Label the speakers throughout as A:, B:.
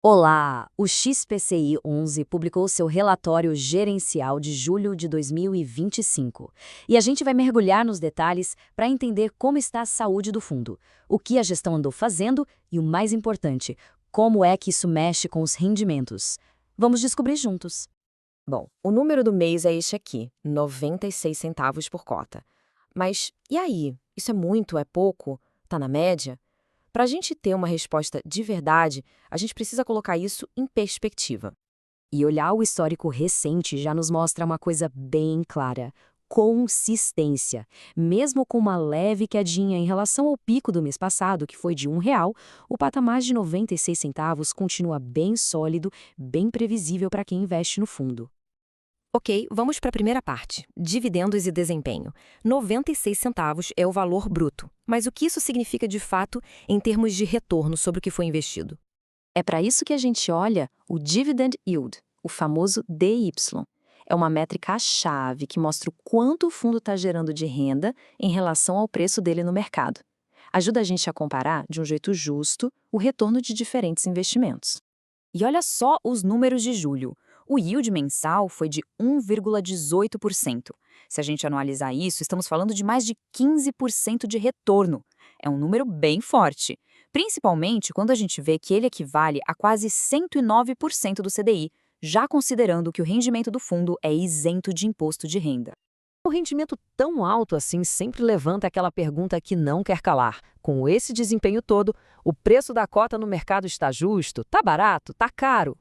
A: Olá! O XPCI 11 publicou seu relatório gerencial de julho de 2025. E a gente vai mergulhar nos detalhes para entender como está a saúde do fundo, o que a gestão andou fazendo e, o mais importante, como é que isso mexe com os rendimentos. Vamos descobrir juntos.
B: Bom, o número do mês é este aqui, 96 centavos por cota. Mas e aí? Isso é muito? É pouco? Tá na média? Para a gente ter uma resposta de verdade, a gente precisa colocar isso em perspectiva.
A: E olhar o histórico recente já nos mostra uma coisa bem clara: consistência. Mesmo com uma leve quedinha em relação ao pico do mês passado, que foi de R$ 1, o patamar de 96 centavos continua bem sólido, bem previsível para quem investe no fundo.
B: Ok, vamos para a primeira parte, dividendos e desempenho. 96 centavos é o valor bruto, mas o que isso significa de fato em termos de retorno sobre o que foi investido?
A: É para isso que a gente olha o Dividend Yield, o famoso DY. É uma métrica-chave que mostra o quanto o fundo está gerando de renda em relação ao preço dele no mercado. Ajuda a gente a comparar, de um jeito justo, o retorno de diferentes investimentos.
C: E olha só os números de julho. O yield mensal foi de 1,18%. Se a gente analisar isso, estamos falando de mais de 15% de retorno. É um número bem forte, principalmente quando a gente vê que ele equivale a quase 109% do CDI, já considerando que o rendimento do fundo é isento de imposto de renda.
B: O rendimento tão alto assim sempre levanta aquela pergunta que não quer calar. Com esse desempenho todo, o preço da cota no mercado está justo? Tá barato? Tá caro?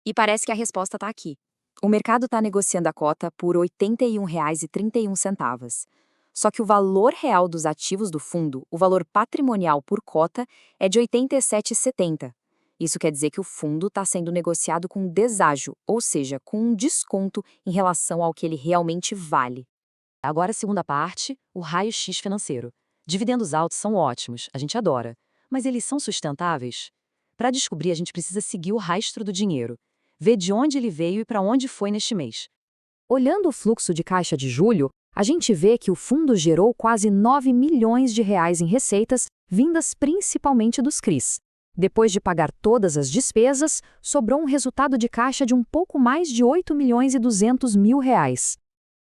C: E parece que a resposta está aqui. O mercado está negociando a cota por R$ 81,31. Só que o valor real dos ativos do fundo, o valor patrimonial por cota, é de R$ 87,70. Isso quer dizer que o fundo está sendo negociado com deságio, ou seja, com um desconto em relação ao que ele realmente vale.
A: Agora a segunda parte, o raio-x financeiro. Dividendos altos são ótimos, a gente adora. Mas eles são sustentáveis? Para descobrir, a gente precisa seguir o rastro do dinheiro. Ver de onde ele veio e para onde foi neste mês.
B: Olhando o fluxo de caixa de julho, a gente vê que o fundo gerou quase R$ 9 milhões em receitas, vindas principalmente dos CRIs. Depois de pagar todas as despesas, sobrou um resultado de caixa de um pouco mais de R$ 8.200.000.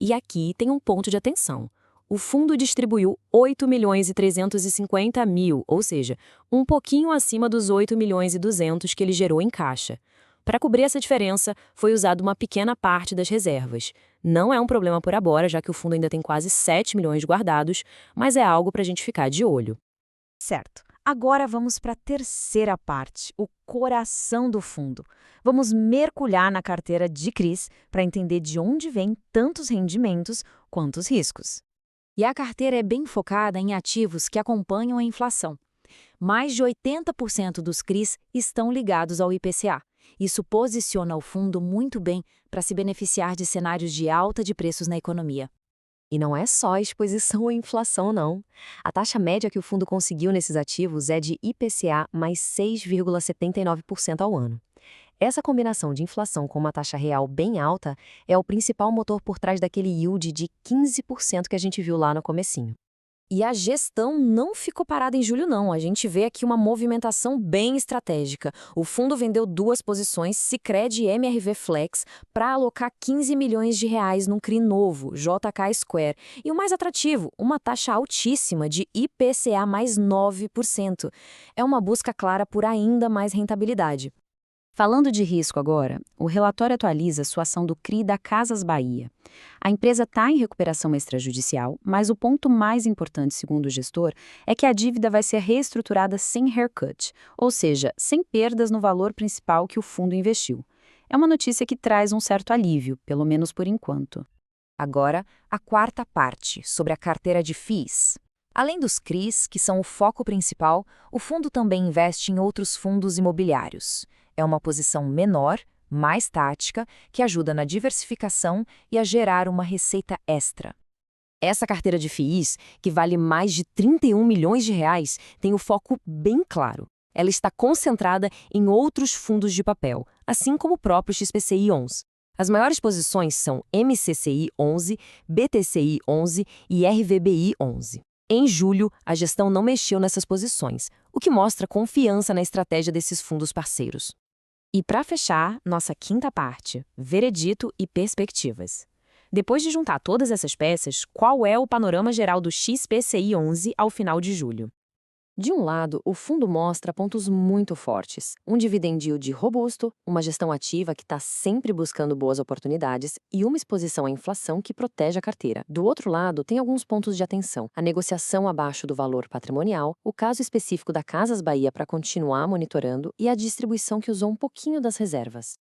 D: E aqui tem um ponto de atenção. O fundo distribuiu R$ 8.350.000, ou seja, um pouquinho acima dos R$ 8.200.000 que ele gerou em caixa. Para cobrir essa diferença, foi usada uma pequena parte das reservas. Não é um problema por agora, já que o fundo ainda tem quase 7 milhões guardados, mas é algo para a gente ficar de olho.
C: Certo. Agora vamos para a terceira parte, o coração do fundo. Vamos mergulhar na carteira de CRIs para entender de onde vêm tantos rendimentos quanto os riscos. E a carteira é bem focada em ativos que acompanham a inflação. Mais de 80% dos CRIs estão ligados ao IPCA. Isso posiciona o fundo muito bem para se beneficiar de cenários de alta de preços na economia.
B: E não é só a exposição à inflação, não. A taxa média que o fundo conseguiu nesses ativos é de IPCA mais 6,79% ao ano. Essa combinação de inflação com uma taxa real bem alta é o principal motor por trás daquele yield de 15% que a gente viu lá no comecinho.
C: E a gestão não ficou parada em julho, não. A gente vê aqui uma movimentação bem estratégica. O fundo vendeu 2 posições, Sicredi e MRV Flex, para alocar R$ 15 milhões num CRI novo, JK Square. E o mais atrativo, uma taxa altíssima de IPCA mais 9%. É uma busca clara por ainda mais rentabilidade.
A: Falando de risco agora, o relatório atualiza a situação do CRI da Casas Bahia. A empresa está em recuperação extrajudicial, mas o ponto mais importante, segundo o gestor, é que a dívida vai ser reestruturada sem haircut, ou seja, sem perdas no valor principal que o fundo investiu. É uma notícia que traz um certo alívio, pelo menos por enquanto.
B: Agora, a quarta parte, sobre a carteira de FIIs. Além dos CRIs, que são o foco principal, o fundo também investe em outros fundos imobiliários. É uma posição menor, mais tática, que ajuda na diversificação e a gerar uma receita extra. Essa carteira de FIIs, que vale mais de R$ 31 milhões, tem o foco bem claro. Ela está concentrada em outros fundos de papel, assim como o próprio XPCI 11. As maiores posições são MCCI 11, BTCI 11 e RVBI 11. Em julho, a gestão não mexeu nessas posições, o que mostra confiança na estratégia desses fundos parceiros.
A: E para fechar, nossa quinta parte, veredito e perspectivas. Depois de juntar todas essas peças, qual é o panorama geral do XPCI 11 ao final de julho? De um lado, o fundo mostra pontos muito fortes. Um dividend yield robusto, uma gestão ativa que está sempre buscando boas oportunidades e uma exposição à inflação que protege a carteira. Do outro lado, tem alguns pontos de atenção. A negociação abaixo do valor patrimonial, o caso específico da Casas Bahia para continuar monitorando e a distribuição que usou um pouquinho das reservas.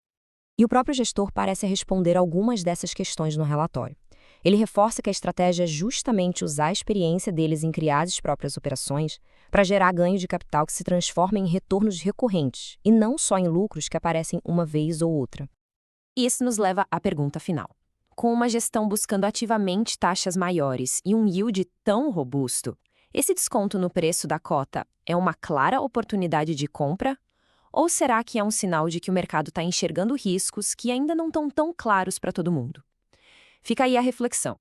B: E o próprio gestor parece responder algumas dessas questões no relatório. Ele reforça que a estratégia é justamente usar a experiência deles em criar as próprias operações para gerar ganho de capital que se transforma em retornos recorrentes, e não só em lucros que aparecem uma vez ou outra.
A: Isso nos leva à pergunta final. Com uma gestão buscando ativamente taxas maiores e um yield tão robusto, esse desconto no preço da cota é uma clara oportunidade de compra? Ou será que é um sinal de que o mercado está enxergando riscos que ainda não estão tão claros para todo mundo? Fica aí a reflexão.